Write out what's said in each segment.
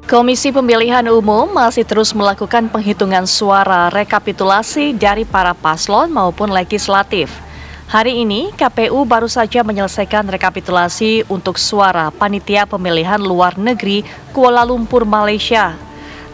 Komisi Pemilihan Umum masih terus melakukan penghitungan suara rekapitulasi dari para paslon maupun legislatif. Hari ini, KPU baru saja menyelesaikan rekapitulasi untuk suara panitia pemilihan luar negeri Kuala Lumpur, Malaysia.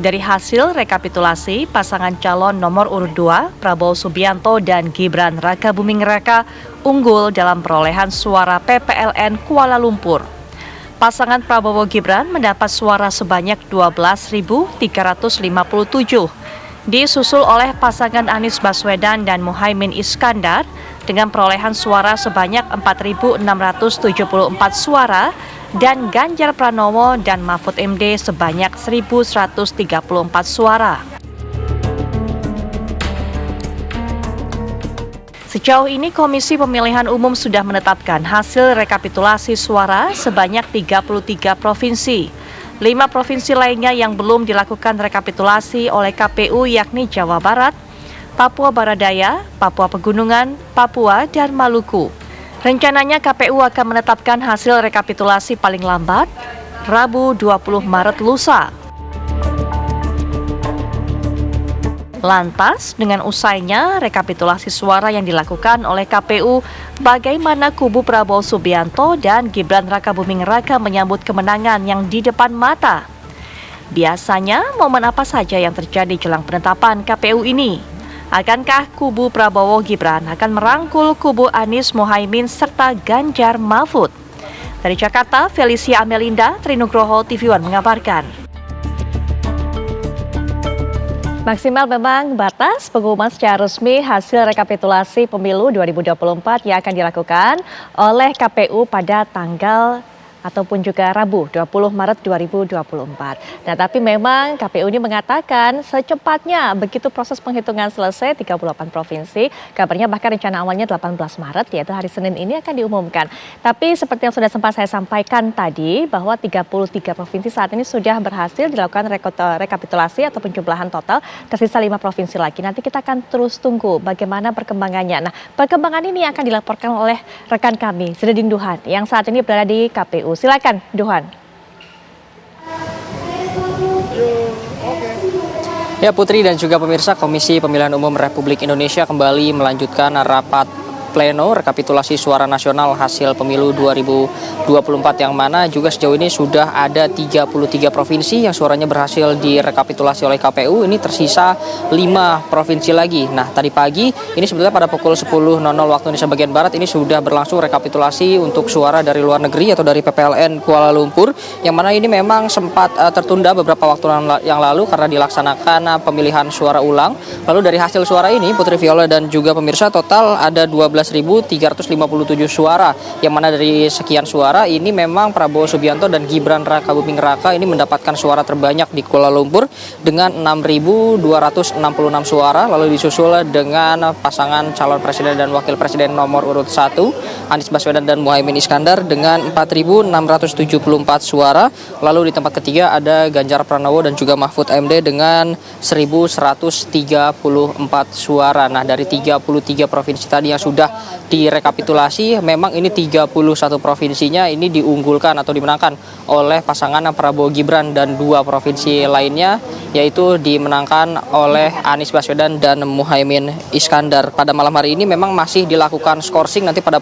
Dari hasil rekapitulasi, pasangan calon nomor urut 2, Prabowo Subianto dan Gibran Rakabuming Raka, unggul dalam perolehan suara PPLN Kuala Lumpur. Pasangan Prabowo Gibran mendapat suara sebanyak 12.357, disusul oleh pasangan Anies Baswedan dan Muhaimin Iskandar dengan perolehan suara sebanyak 4.674 suara dan Ganjar Pranowo dan Mahfud MD sebanyak 1.134 suara. Sejauh ini Komisi Pemilihan Umum sudah menetapkan hasil rekapitulasi suara sebanyak 33 provinsi. 5 provinsi lainnya yang belum dilakukan rekapitulasi oleh KPU yakni Jawa Barat, Papua Barat Daya, Papua Pegunungan, Papua, dan Maluku. Rencananya KPU akan menetapkan hasil rekapitulasi paling lambat Rabu 20 Maret lusa. Lantas, dengan usainya rekapitulasi suara yang dilakukan oleh KPU, bagaimana kubu Prabowo Subianto dan Gibran Rakabuming Raka menyambut kemenangan yang di depan mata? Biasanya, momen apa saja yang terjadi jelang penetapan KPU ini? Akankah kubu Prabowo Gibran akan merangkul kubu Anies Muhaimin serta Ganjar Mahfud? Dari Jakarta, Felicia Amelinda, Trinugroho, TV One mengabarkan. Maksimal memang batas pengumuman secara resmi hasil rekapitulasi pemilu 2024 yang akan dilakukan oleh KPU pada tanggal ataupun juga Rabu 20 Maret 2024. Nah, tapi memang KPU ini mengatakan secepatnya begitu proses penghitungan selesai 38 provinsi, kabarnya bahkan rencana awalnya 18 Maret yaitu hari Senin ini akan diumumkan. Tapi seperti yang sudah sempat saya sampaikan tadi bahwa 33 provinsi saat ini sudah berhasil dilakukan rekapitulasi atau penjumlahan total, tersisa 5 provinsi lagi. Nanti kita akan terus tunggu bagaimana perkembangannya. Nah, perkembangan ini akan dilaporkan oleh rekan kami, Zidane Duhan, yang saat ini berada di KPU. Silakan, Duhan. Ya, Putri dan juga pemirsa, Komisi Pemilihan Umum Republik Indonesia kembali melanjutkan rapat pleno rekapitulasi suara nasional hasil pemilu 2024 yang mana juga sejauh ini sudah ada 33 provinsi yang suaranya berhasil direkapitulasi oleh KPU. Ini tersisa 5 provinsi lagi. Nah, tadi pagi ini sebetulnya pada pukul 10.00 waktu Indonesia bagian Barat ini sudah berlangsung rekapitulasi untuk suara dari luar negeri atau dari PPLN Kuala Lumpur, yang mana ini memang sempat tertunda beberapa waktu yang lalu karena dilaksanakan pemilihan suara ulang. Lalu dari hasil suara ini, Putri Viola dan juga pemirsa, total ada 12.357 suara, yang mana dari sekian suara ini memang Prabowo Subianto dan Gibran Rakabuming Raka ini mendapatkan suara terbanyak di Kuala Lumpur dengan 6.266 suara, lalu disusul dengan pasangan calon presiden dan wakil presiden nomor urut 1 Anies Baswedan dan Muhaimin Iskandar dengan 4.674 suara, lalu di tempat ketiga ada Ganjar Pranowo dan juga Mahfud MD dengan 1.134 suara. Nah, dari 33 provinsi tadi yang sudah direkapitulasi, memang ini 31 provinsinya ini diunggulkan atau dimenangkan oleh pasangan Prabowo Gibran, dan 2 provinsi lainnya yaitu dimenangkan oleh Anies Baswedan dan Muhaimin Iskandar. Pada malam hari ini memang masih dilakukan skorsing nanti pada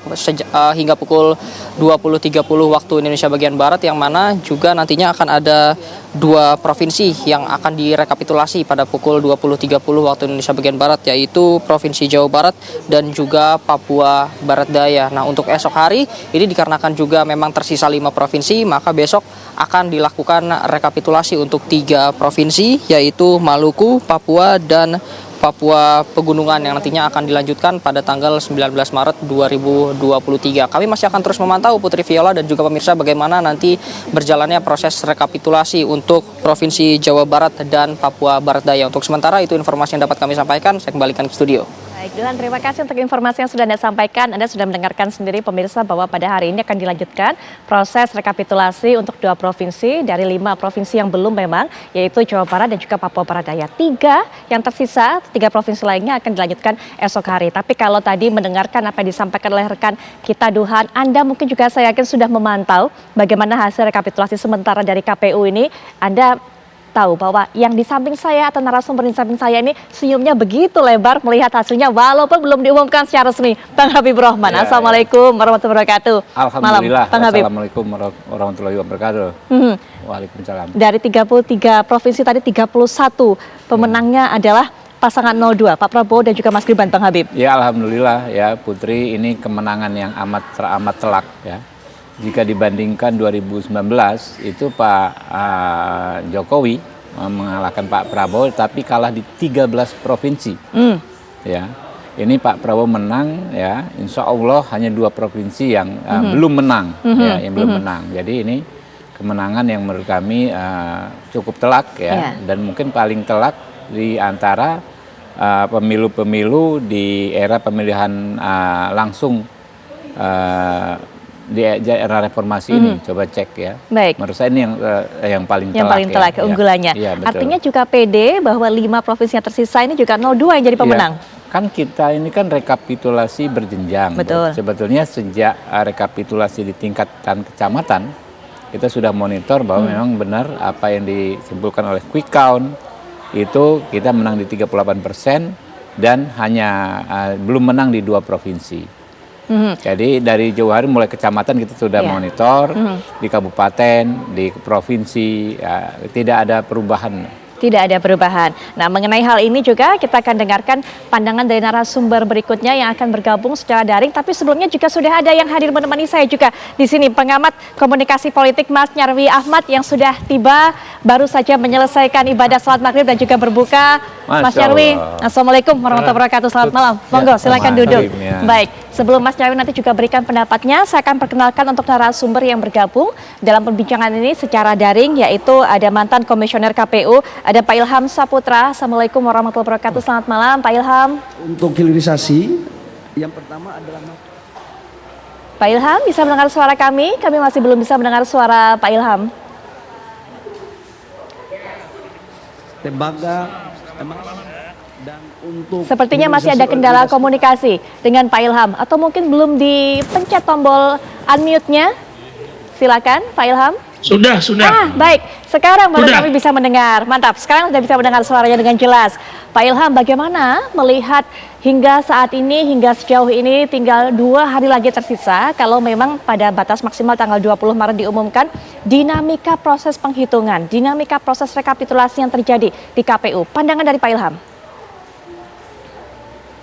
hingga pukul 20.30 waktu Indonesia bagian Barat, yang mana juga nantinya akan ada 2 provinsi yang akan direkapitulasi pada pukul 20.30 waktu Indonesia bagian Barat, yaitu Provinsi Jawa Barat dan juga Papua Barat Daya. Nah, untuk esok hari ini dikarenakan juga memang tersisa 5 provinsi, maka besok akan dilakukan rekapitulasi untuk 3 provinsi, yaitu Maluku, Papua, dan Papua Pegunungan, yang nantinya akan dilanjutkan pada tanggal 19 Maret 2023. Kami masih akan terus memantau, Putri Viola dan juga pemirsa, bagaimana nanti berjalannya proses rekapitulasi untuk Provinsi Jawa Barat dan Papua Barat Daya. Untuk sementara itu informasi yang dapat kami sampaikan, saya kembalikan ke studio. Baik, Duhan, terima kasih untuk informasi yang sudah Anda sampaikan. Anda sudah mendengarkan sendiri pemirsa bahwa pada hari ini akan dilanjutkan proses rekapitulasi untuk 2 provinsi dari 5 provinsi yang belum memang, yaitu Jawa Barat dan juga Papua Barat Daya. 3 yang tersisa, 3 provinsi lainnya akan dilanjutkan esok hari. Tapi kalau tadi mendengarkan apa yang disampaikan oleh rekan kita Duhan, Anda mungkin juga saya yakin sudah memantau bagaimana hasil rekapitulasi sementara dari KPU ini. Anda tahu bahwa yang di samping saya atau narasumber di samping saya ini senyumnya begitu lebar melihat hasilnya walaupun belum diumumkan secara resmi. Bang Habibur Rahman, Ya, Assalamualaikum warahmatullahi wabarakatuh. Alhamdulillah. Malam, Bang Habib. Assalamualaikum warahmatullahi wabarakatuh. Waalaikumsalam. Dari 33 provinsi tadi 31 pemenangnya adalah pasangan 02, Pak Prabowo dan juga Mas Gibran, Bang Habib. Ya alhamdulillah ya Putri, ini kemenangan yang teramat telak ya. Jika dibandingkan 2019 itu Pak Jokowi mengalahkan Pak Prabowo tapi kalah di 13 provinsi. Ya. Ini Pak Prabowo menang ya, insya Allah hanya 2 provinsi yang belum menang, ya, yang belum menang. Jadi ini kemenangan yang menurut kami cukup telak ya, dan mungkin paling telak di antara pemilu-pemilu di era pemilihan langsung di era reformasi ini. Coba cek ya. Baik. Menurut saya ini yang paling telak. Yang paling telak, ya. keunggulannya. Ya, artinya juga pede bahwa 5 provinsi yang tersisa ini juga 02 yang jadi pemenang. Ya, kan kita ini kan rekapitulasi berjenjang. Betul. Sebetulnya sejak rekapitulasi di tingkatan kecamatan, kita sudah monitor bahwa memang benar apa yang disimpulkan oleh quick count, itu kita menang di 38% dan hanya belum menang di 2 provinsi. Jadi dari jauh hari mulai kecamatan kita sudah monitor, di kabupaten, di provinsi, tidak ada perubahan. Tidak ada perubahan. Nah, mengenai hal ini juga kita akan dengarkan pandangan dari narasumber berikutnya yang akan bergabung secara daring. Tapi sebelumnya juga sudah ada yang hadir menemani saya juga di sini, pengamat komunikasi politik Mas Nyarwi Ahmad yang sudah tiba baru saja menyelesaikan ibadah salat maghrib dan juga berbuka. Mas Nyarwi, Assalamualaikum warahmatullahi wabarakatuh. Selamat malam. Monggo, silakan duduk. Baik, sebelum Mas Nyarwi nanti juga berikan pendapatnya, saya akan perkenalkan untuk narasumber yang bergabung dalam perbincangan ini secara daring, yaitu ada mantan komisioner KPU, ada Pak Ilham Saputra. Assalamualaikum warahmatullahi wabarakatuh. Selamat malam, Pak Ilham. Untuk hilirisasi, yang pertama adalah Pak Ilham, bisa mendengar suara kami? Kami masih belum bisa mendengar suara Pak Ilham. tembaga dan untuk Sepertinya masih ada kendala komunikasi dengan Pak Ilham, atau mungkin belum dipencet tombol unmute-nya. Silakan, Pak Ilham. Sudah. Baik. Sekarang baru Sudah. kami bisa mendengar. Mantap. Sekarang sudah bisa mendengar suaranya dengan jelas. Pak Ilham, bagaimana melihat hingga saat ini, hingga sejauh ini tinggal 2 hari lagi tersisa, kalau memang pada batas maksimal tanggal 20 Maret diumumkan, dinamika proses penghitungan, dinamika proses rekapitulasi yang terjadi di KPU. Pandangan dari Pak Ilham.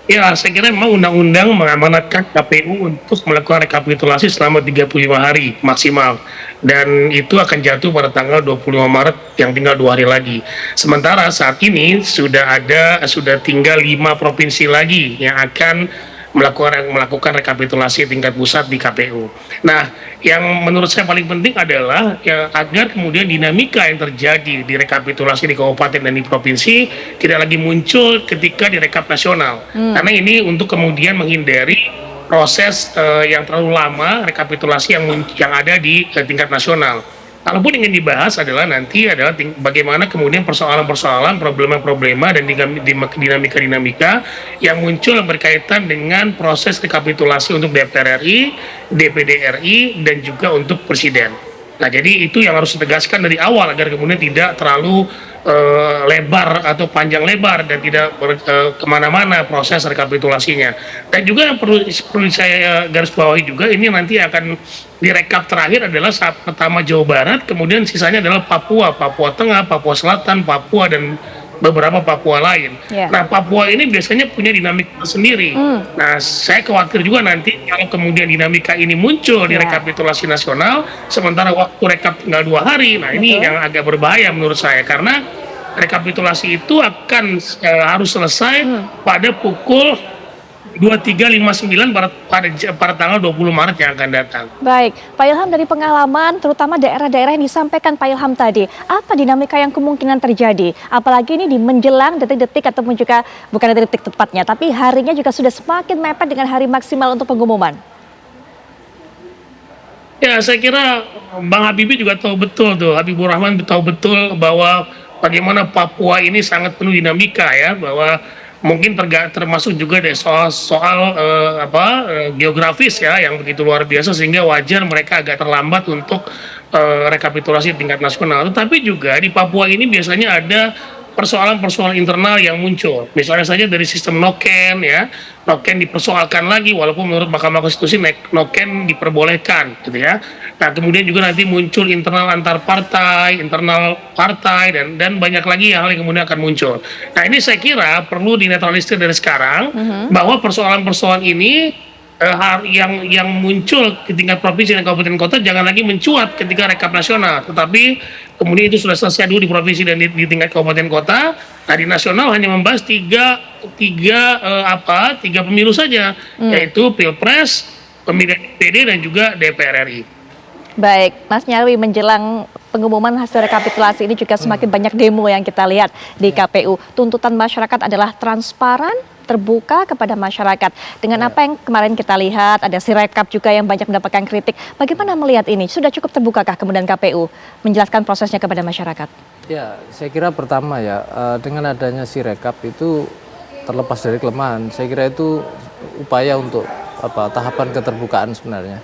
Ya, saya kira memang undang-undang mengamanatkan KPU untuk melakukan rekapitulasi selama 35 hari maksimal. Dan itu akan jatuh pada tanggal 25 Maret yang tinggal 2 hari lagi. Sementara saat ini sudah tinggal 5 provinsi lagi yang akan melakukan rekapitulasi tingkat pusat di KPU. Nah, yang menurut saya paling penting adalah ya, agar kemudian dinamika yang terjadi di rekapitulasi di kabupaten dan di provinsi tidak lagi muncul ketika di rekap nasional. Karena ini untuk kemudian menghindari proses yang terlalu lama rekapitulasi yang ada di tingkat nasional. Kalaupun ingin dibahas adalah bagaimana kemudian persoalan-persoalan, problema-problema dan dinamika-dinamika yang muncul yang berkaitan dengan proses rekapitulasi untuk DPR RI, DPD RI, dan juga untuk Presiden. Nah, jadi itu yang harus ditegaskan dari awal agar kemudian tidak terlalu lebar atau panjang lebar dan tidak kemana-mana proses rekapitulasinya. Dan juga yang perlu saya garis bawahi juga, ini nanti akan direkap terakhir adalah saat pertama Jawa Barat, kemudian sisanya adalah Papua Tengah, Papua Selatan, Papua dan beberapa Papua lain. Nah, Papua ini biasanya punya dinamika sendiri. Nah, saya khawatir juga nanti kalau kemudian dinamika ini muncul di rekapitulasi nasional, sementara waktu rekap tinggal 2 hari. Nah, ini yang agak berbahaya menurut saya, karena rekapitulasi itu akan harus selesai pada pukul 23.59 pada tanggal 20 Maret yang akan datang. Baik, Pak Ilham, dari pengalaman terutama daerah-daerah yang disampaikan Pak Ilham tadi, apa dinamika yang kemungkinan terjadi? Apalagi ini di menjelang detik-detik ataupun juga bukan detik-detik tepatnya, tapi harinya juga sudah semakin mepet dengan hari maksimal untuk pengumuman. Ya, saya kira Bang Habibie juga tahu betul tuh, Habibur Rahman tahu betul bahwa bagaimana Papua ini sangat penuh dinamika ya, bahwa mungkin termasuk juga deh soal geografis ya yang begitu luar biasa sehingga wajar mereka agak terlambat untuk rekapitulasi tingkat nasional. Tetapi juga di Papua ini biasanya ada persoalan-persoalan internal yang muncul. Misalnya saja dari sistem noken ya, noken dipersoalkan lagi walaupun menurut Mahkamah Konstitusi noken diperbolehkan gitu ya. Nah, kemudian juga nanti muncul internal antar partai, internal partai dan banyak lagi hal yang kemudian akan muncul. Nah, ini saya kira perlu dinetralisir dari sekarang bahwa persoalan-persoalan ini yang muncul di tingkat provinsi dan kabupaten kota jangan lagi mencuat ketika rekap nasional, tetapi kemudian itu sudah selesai dulu di provinsi dan di tingkat kabupaten kota. Nah, di nasional hanya membahas tiga pemilu saja, yaitu Pilpres, pemilihan DPD dan juga DPR RI. Baik, Mas Nyarwi, menjelang pengumuman hasil rekapitulasi ini juga semakin banyak demo yang kita lihat di KPU. Tuntutan masyarakat adalah transparan, terbuka kepada masyarakat. Dengan apa yang kemarin kita lihat, ada Sirekap juga yang banyak mendapatkan kritik. Bagaimana melihat ini? Sudah cukup terbukakah kemudian KPU menjelaskan prosesnya kepada masyarakat? Ya, saya kira pertama ya, dengan adanya Sirekap itu terlepas dari kelemahan, saya kira itu upaya untuk tahapan keterbukaan sebenarnya.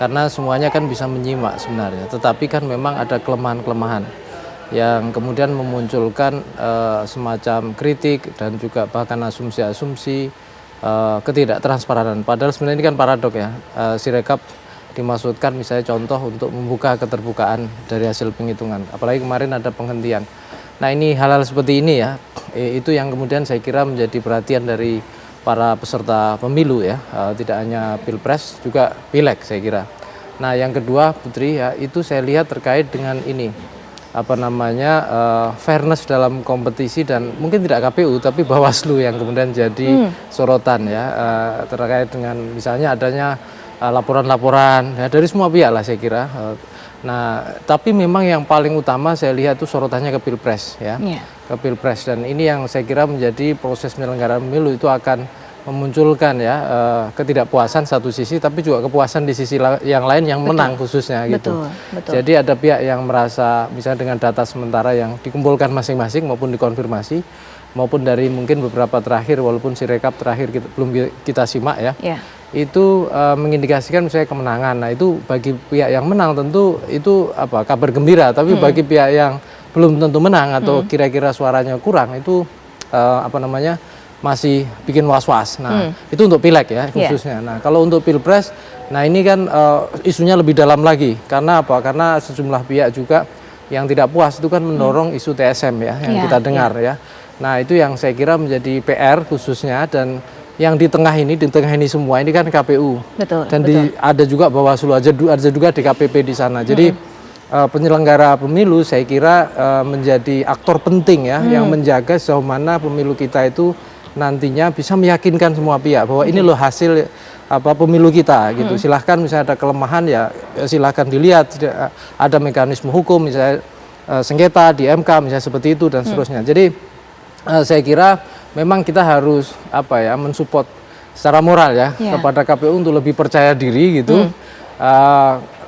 Karena semuanya kan bisa menyimak sebenarnya, tetapi kan memang ada kelemahan-kelemahan yang kemudian memunculkan semacam kritik dan juga bahkan asumsi-asumsi ketidaktransparan. Padahal sebenarnya ini kan paradok ya, Sirekap dimaksudkan misalnya contoh untuk membuka keterbukaan dari hasil penghitungan, apalagi kemarin ada penghentian. Nah, ini hal-hal seperti ini ya, itu yang kemudian saya kira menjadi perhatian dari para peserta pemilu ya, tidak hanya Pilpres juga Pileg saya kira. Nah, yang kedua Putri ya, itu saya lihat terkait dengan ini fairness dalam kompetisi dan mungkin tidak KPU tapi Bawaslu yang kemudian jadi sorotan ya, terkait dengan misalnya adanya laporan-laporan ya, dari semua pihak lah saya kira. Nah, tapi memang yang paling utama saya lihat itu sorotannya ke Pilpres ya, ke Pilpres, dan ini yang saya kira menjadi proses penyelenggaraan pemilu itu akan memunculkan ya ketidakpuasan satu sisi, tapi juga kepuasan di sisi yang lain yang menang khususnya gitu. Betul. Jadi ada pihak yang merasa misalnya dengan data sementara yang dikumpulkan masing-masing maupun dikonfirmasi maupun dari mungkin beberapa terakhir walaupun Sirekap terakhir belum kita simak ya. Itu mengindikasikan misalnya kemenangan. Nah, itu bagi pihak yang menang tentu itu kabar gembira, tapi bagi pihak yang belum tentu menang atau kira-kira suaranya kurang itu masih bikin was-was. Nah, itu untuk Pileg ya khususnya. Nah, kalau untuk Pilpres, nah ini kan isunya lebih dalam lagi. Karena apa? Karena sejumlah pihak juga yang tidak puas itu kan mendorong isu TSM ya yang kita dengar ya. Nah, itu yang saya kira menjadi PR khususnya, dan yang di tengah ini semua ini kan KPU. Dan ada juga Bawaslu, ada juga DKPP di sana. Jadi penyelenggara pemilu saya kira menjadi aktor penting ya yang menjaga sejauh mana pemilu kita itu nantinya bisa meyakinkan semua pihak bahwa ini loh hasil pemilu kita gitu. Silahkan misalnya ada kelemahan ya silahkan dilihat, ada mekanisme hukum misalnya sengketa di MK misalnya seperti itu dan seterusnya. Jadi saya kira memang kita harus mensupport secara moral ya kepada KPU untuk lebih percaya diri gitu.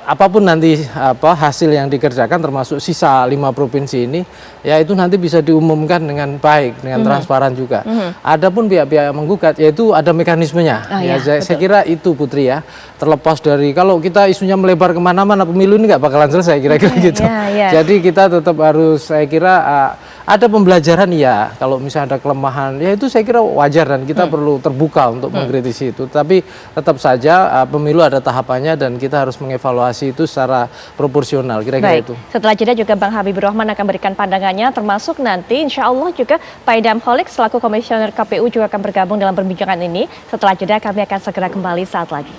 Apapun nanti hasil yang dikerjakan termasuk sisa 5 provinsi ini ya itu nanti bisa diumumkan dengan baik, dengan transparan juga. Adapun pihak-pihak yang menggugat yaitu ada mekanismenya. Saya kira itu Putri ya, terlepas dari kalau kita isunya melebar kemana-mana pemilu ini nggak bakalan selesai kira-kira gitu. Jadi kita tetap harus saya kira ada pembelajaran ya, kalau misalnya ada kelemahan ya itu saya kira wajar dan kita perlu terbuka untuk mengkritisi itu. Tapi tetap saja pemilu ada tahapannya dan kita harus mengevaluasi itu secara proporsional kira-kira itu. Setelah jeda juga Bang Habibur Rahman akan berikan pandangannya, termasuk nanti insya Allah juga Pak Idham Holik selaku Komisioner KPU juga akan bergabung dalam perbincangan ini. Setelah jeda kami akan segera kembali saat lagi.